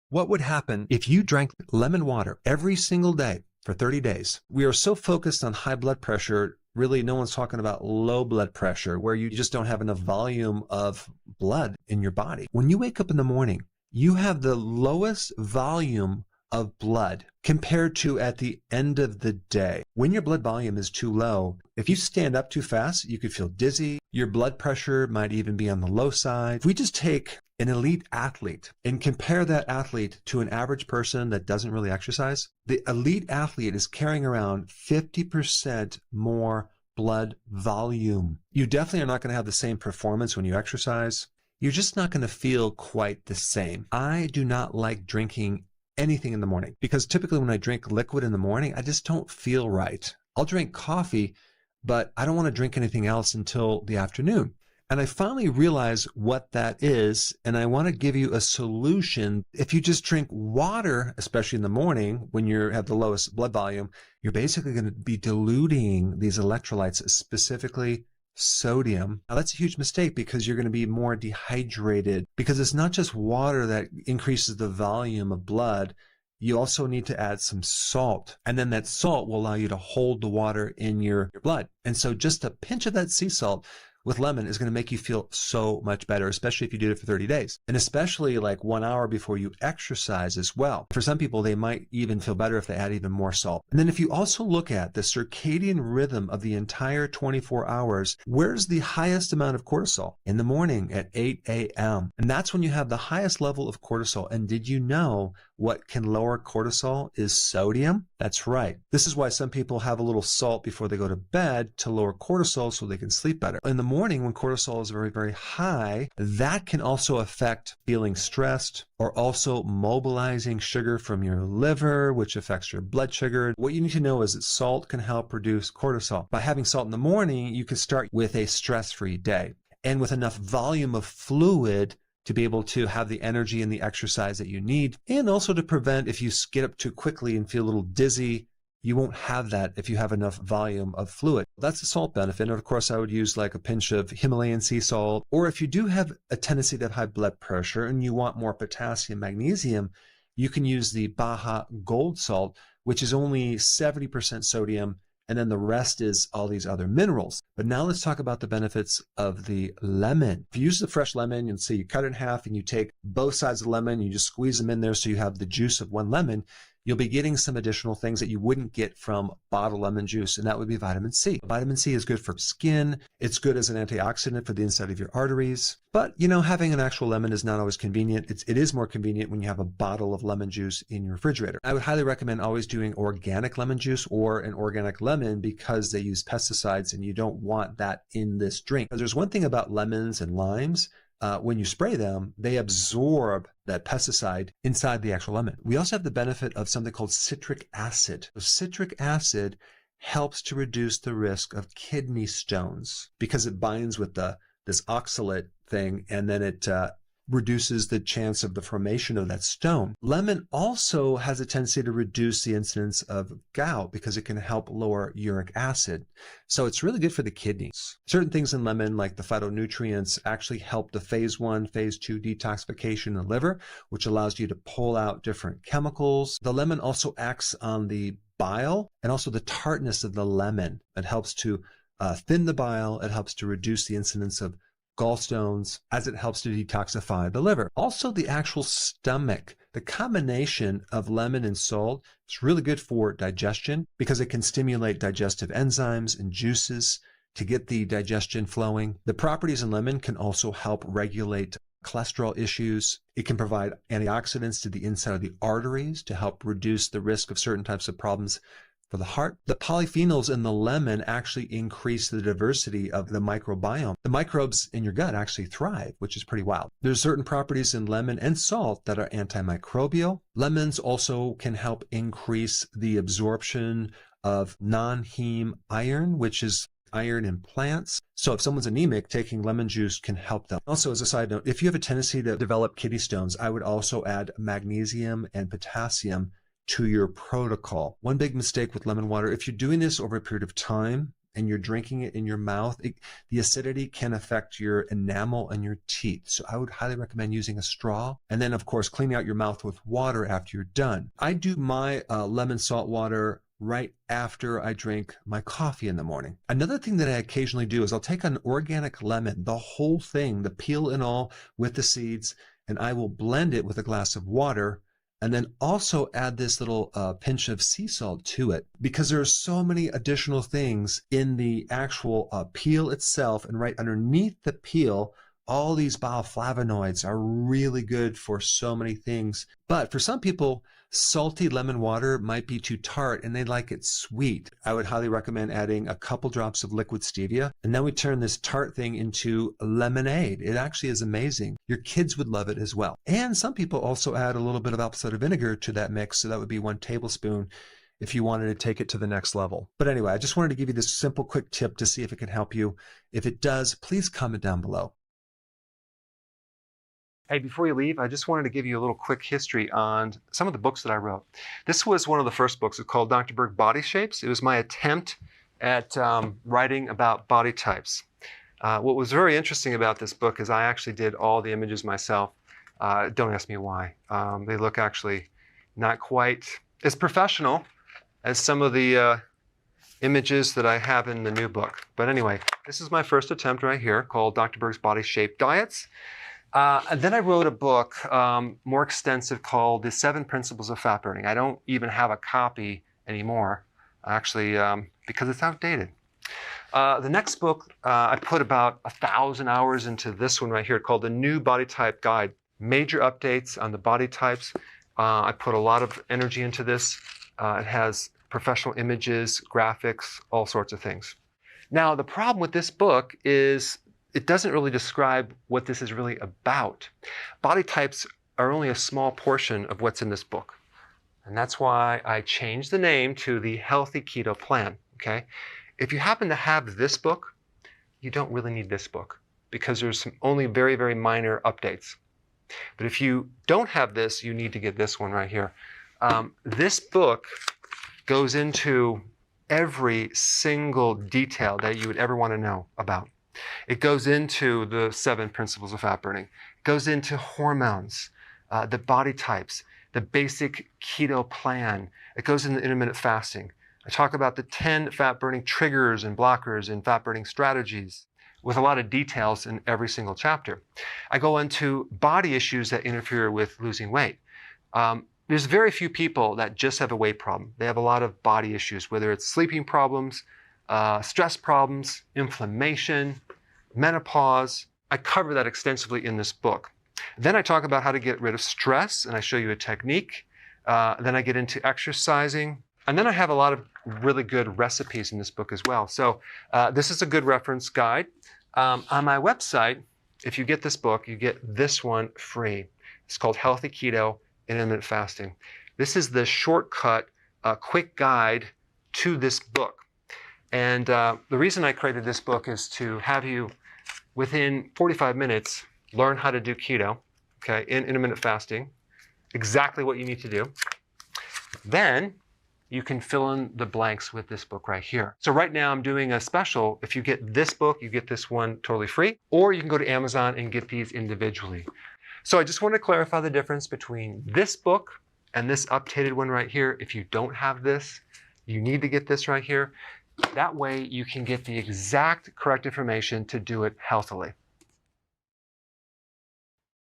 What would happen if you drank lemon water every single day for 30 days? We are so focused on high blood pressure. Really, no one's talking about low blood pressure, where you just don't have enough volume of blood in your body. When you wake up in the morning, you have the lowest volume of blood compared to at the end of the day. When your blood volume is too low, if you stand up too fast, you could feel dizzy. Your blood pressure might even be on the low side. If we just take an elite athlete and compare that athlete to an average person that doesn't really exercise, the elite athlete is carrying around 50% more blood volume. You definitely are not going to have the same performance when you exercise. You're just not going to feel quite the same. I do not like drinking anything in the morning because typically when I drink liquid in the morning, I just don't feel right. I'll drink coffee, but I don't want to drink anything else until the afternoon. And I finally realized what that is, and I want to give you a solution. If you just drink water, especially in the morning when you have the lowest blood volume, you're basically going to be diluting these electrolytes, specifically sodium. Now that's a huge mistake because you're going to be more dehydrated, because it's not just water that increases the volume of blood. You also need to add some salt, and then that salt will allow you to hold the water in your blood. And so just a pinch of that sea salt with lemon is going to make you feel so much better, especially if you do it for 30 days. And especially like 1 hour before you exercise as well. For some people, they might even feel better if they add even more salt. And then if you also look at the circadian rhythm of the entire 24 hours, where's the highest amount of cortisol? In the morning at 8 a.m. And that's when you have the highest level of cortisol. And did you know what can lower cortisol is sodium? That's right. This is why some people have a little salt before they go to bed to lower cortisol so they can sleep better. In the morning, when cortisol is very, very high, that can also affect feeling stressed or also mobilizing sugar from your liver, which affects your blood sugar. What you need to know is that salt can help reduce cortisol. By having salt in the morning, you can start with a stress-free day and with enough volume of fluid to be able to have the energy and the exercise that you need, and also to prevent if you get up too quickly and feel a little dizzy. You won't have that if you have enough volume of fluid. That's the salt benefit. And of course, I would use like a pinch of Himalayan sea salt. Or if you do have a tendency to have high blood pressure and you want more potassium, magnesium, you can use the Baja Gold salt, which is only 70% sodium, and then the rest is all these other minerals. But now let's talk about the benefits of the lemon. If you use the fresh lemon, and say you cut it in half and you take both sides of the lemon, you just squeeze them in there so you have the juice of one lemon, you'll be getting some additional things that you wouldn't get from bottled lemon juice, and that would be vitamin C. Vitamin C is good for skin. It's good as an antioxidant for the inside of your arteries. But, you know, having an actual lemon is not always convenient. It is more convenient when you have a bottle of lemon juice in your refrigerator. I would highly recommend always doing organic lemon juice or an organic lemon because they use pesticides and you don't want that in this drink. There's one thing about lemons and limes. When you spray them, they absorb that pesticide inside the actual lemon. We also have the benefit of something called citric acid. So citric acid helps to reduce the risk of kidney stones because it binds with this oxalate thing, and then it reduces the chance of the formation of that stone. Lemon also has a tendency to reduce the incidence of gout because it can help lower uric acid. So it's really good for the kidneys. Certain things in lemon, like the phytonutrients, actually help the phase 1, phase 2 detoxification in the liver, which allows you to pull out different chemicals. The lemon also acts on the bile and also the tartness of the lemon. It helps to thin the bile. It helps to reduce the incidence of gallstones as it helps to detoxify the liver. Also, the actual stomach, the combination of lemon and salt is really good for digestion because it can stimulate digestive enzymes and juices to get the digestion flowing. The properties in lemon can also help regulate cholesterol issues. It can provide antioxidants to the inside of the arteries to help reduce the risk of certain types of problems for the heart. The polyphenols in the lemon actually increase the diversity of the microbiome. The microbes in your gut actually thrive, which is pretty wild. There's certain properties in lemon and salt that are antimicrobial. Lemons also can help increase the absorption of non-heme iron, which is iron in plants. So if someone's anemic, taking lemon juice can help them. Also, as a side note, if you have a tendency to develop kidney stones, I would also add magnesium and potassium to your protocol. One big mistake with lemon water, if you're doing this over a period of time and you're drinking it in your mouth, the acidity can affect your enamel and your teeth. So I would highly recommend using a straw. And then, of course, cleaning out your mouth with water after you're done. I do my lemon salt water right after I drink my coffee in the morning. Another thing that I occasionally do is I'll take an organic lemon, the whole thing, the peel and all with the seeds, and I will blend it with a glass of water and then also add this little pinch of sea salt to it, because there are so many additional things in the actual peel itself, and right underneath the peel, all these bioflavonoids are really good for so many things. But for some people, salty lemon water might be too tart and they like it sweet. I would highly recommend adding a couple drops of liquid stevia. And then we turn this tart thing into lemonade. It actually is amazing. Your kids would love it as well. And some people also add a little bit of apple cider vinegar to that mix. So that would be 1 tablespoon if you wanted to take it to the next level. But anyway, I just wanted to give you this simple, quick tip to see if it can help you. If it does, please comment down below. Hey, before you leave, I just wanted to give you a little quick history on some of the books that I wrote. This was one of the first books. It's called Dr. Berg Body Shapes. It was my attempt at writing about body types. What was very interesting about this book is I actually did all the images myself. Don't ask me why. They look actually not quite as professional as some of the images that I have in the new book. But anyway, this is my first attempt right here called Dr. Berg's Body Shape Diets. And then I wrote a book more extensive called The 7 Principles of Fat Burning. I don't even have a copy anymore, actually, because it's outdated. The next book, I put about 1,000 hours into this one right here called The New Body Type Guide. Major updates on the body types. I put a lot of energy into this. It has professional images, graphics, all sorts of things. Now, the problem with this book is it doesn't really describe what this is really about. Body types are only a small portion of what's in this book. And that's why I changed the name to the Healthy Keto Plan, okay? If you happen to have this book, you don't really need this book because there's some only very, very minor updates. But if you don't have this, you need to get this one right here. This book goes into every single detail that you would ever want to know about. It goes into the 7 principles of fat burning. It goes into hormones, the body types, the basic keto plan. It goes into intermittent fasting. I talk about the 10 fat burning triggers and blockers and fat burning strategies with a lot of details in every single chapter. I go into body issues that interfere with losing weight. There's very few people that just have a weight problem. They have a lot of body issues, whether it's sleeping problems, stress problems, inflammation, menopause. I cover that extensively in this book. Then I talk about how to get rid of stress, and I show you a technique. Then I get into exercising. And then I have a lot of really good recipes in this book as well. So this is a good reference guide. On my website, if you get this book, you get this one free. It's called Healthy Keto and Intermittent Fasting. This is the shortcut, quick guide to this book. And the reason I created this book is to have you, within 45 minutes, learn how to do keto, okay, in intermittent fasting, exactly what you need to do. Then you can fill in the blanks with this book right here. So right now I'm doing a special. If you get this book, you get this one totally free, or you can go to Amazon and get these individually. So I just want to clarify the difference between this book and this updated one right here. If you don't have this, you need to get this right here. That way you can get the exact correct information to do it healthily.